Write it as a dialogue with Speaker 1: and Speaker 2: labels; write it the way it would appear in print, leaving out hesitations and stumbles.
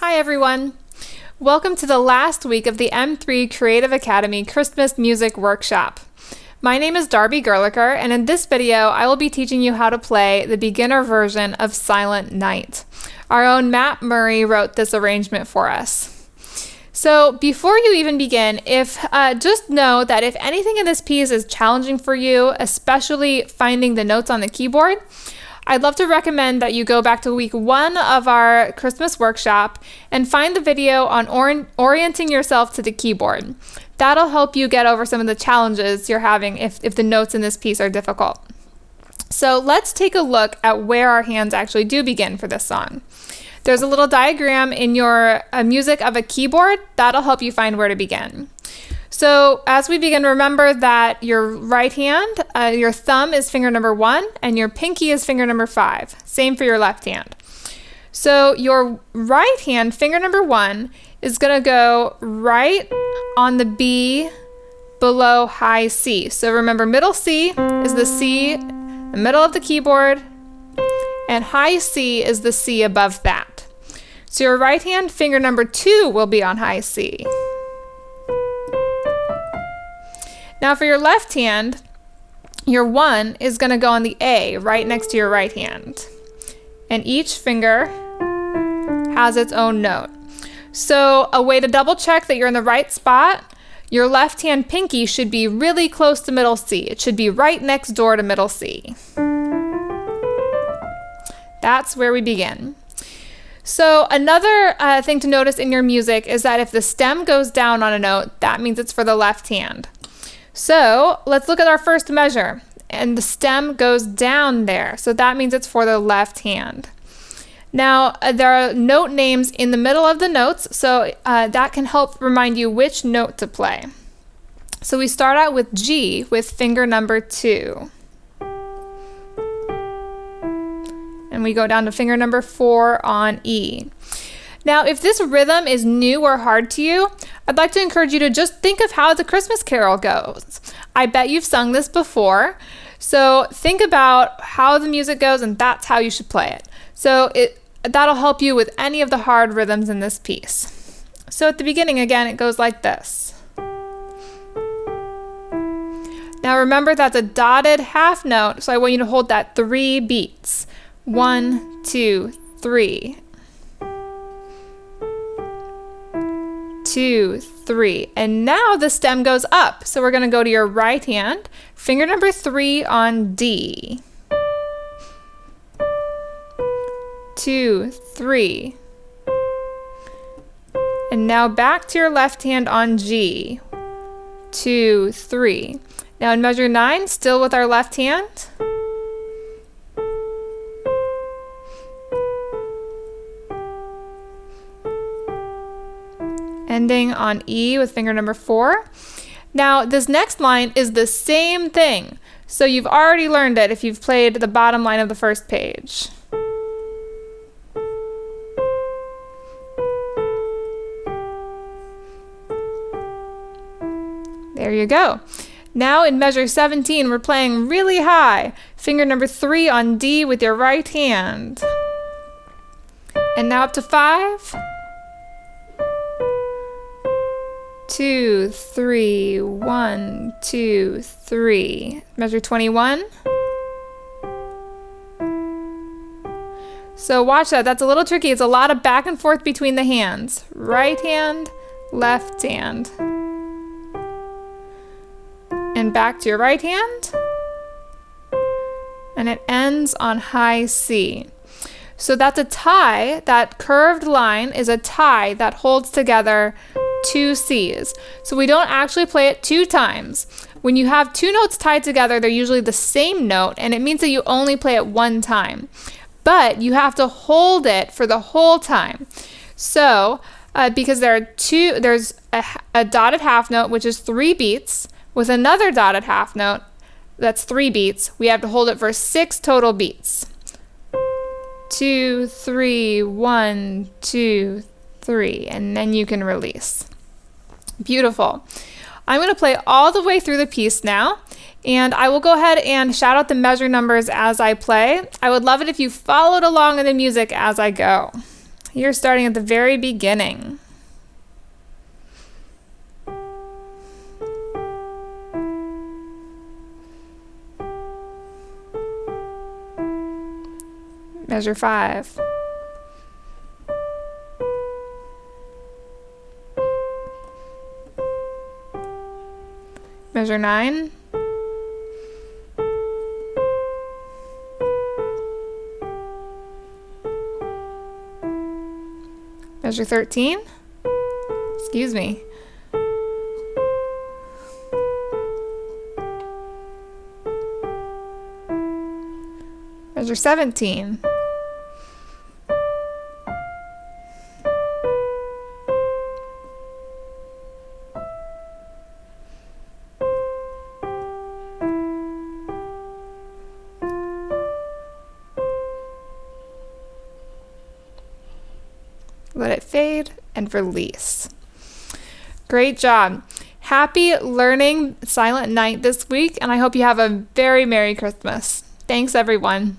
Speaker 1: Hi everyone! Welcome to the last week of the M3 Creative Academy Christmas Music Workshop. My name is Darby Gerlicher, and in this video I will be teaching you how to play the beginner version of Silent Night. Our own Matt Murray wrote this arrangement for us. So before you even begin, just know that if anything in this piece is challenging for you, especially finding the notes on the keyboard, I'd love to recommend that you go back to week 1 of our Christmas workshop and find the video on orienting yourself to the keyboard. That'll help you get over some of the challenges you're having if the notes in this piece are difficult. So let's take a look at where our hands actually do begin for this song. There's a little diagram in your music of a keyboard. That'll help you find where to begin. So as we begin, remember that your right hand, your thumb is finger number 1 and your pinky is finger number 5. Same for your left hand. So your right hand, finger number 1, is going to go right on the B below high C. So remember, middle C is the C, the middle of the keyboard, and high C is the C above that. So your right hand, finger number 2, will be on high C. Now for your left hand, your 1 is going to go on the A right next to your right hand. And each finger has its own note. So a way to double check that you're in the right spot, your left hand pinky should be really close to middle C. It should be right next door to middle C. That's where we begin. So another thing to notice in your music is that if the stem goes down on a note, that means it's for the left hand. So let's look at our first measure, and the stem goes down there, so that means it's for the left hand. Now there are note names in the middle of the notes, so that can help remind you which note to play. So we start out with G with finger number 2. And we go down to finger number 4 on E. Now, if this rhythm is new or hard to you, I'd like to encourage you to just think of how the Christmas Carol goes. I bet you've sung this before, so think about how the music goes and that's how you should play it. So that'll help you with any of the hard rhythms in this piece. So at the beginning, again, it goes like this. Now remember, that's a dotted half note, so I want you to hold that 3 beats. 1, 2, 3. 2, 3. And now the stem goes up. So we're going to go to your right hand, finger number 3 on D. 2, 3. And now back to your left hand on G. 2, 3. Now in measure 9, still with our left hand. Ending on E with finger number 4. Now this next line is the same thing, so you've already learned it if you've played the bottom line of the first page. There you go. Now in measure 17, we're playing really high. Finger number 3 on D with your right hand. And now up to 5. 2, 3, 1, 2, 3. Measure 21. So watch that. That's a little tricky. It's a lot of back and forth between the hands. Right hand, left hand. And back to your right hand. And it ends on high C. So that's a tie. That curved line is a tie that holds together 2 C's. So we don't actually play it 2 times. When you have 2 notes tied together, they're usually the same note, and it means that you only play it 1 time. But you have to hold it for the whole time. So because there's a dotted half note, which is 3 beats, with another dotted half note, that's 3 beats. We have to hold it for 6 total beats. 2, 3, 1, 2, 3, and then you can release. Beautiful. I'm going to play all the way through the piece now, and I will go ahead and shout out the measure numbers as I play. I would love it if you followed along in the music as I go. You're starting at the very beginning. Measure 5. Measure 9. Measure 13. Excuse me. Measure 17. Let it fade and release. Great job. Happy learning Silent Night this week, and I hope you have a very Merry Christmas. Thanks, everyone.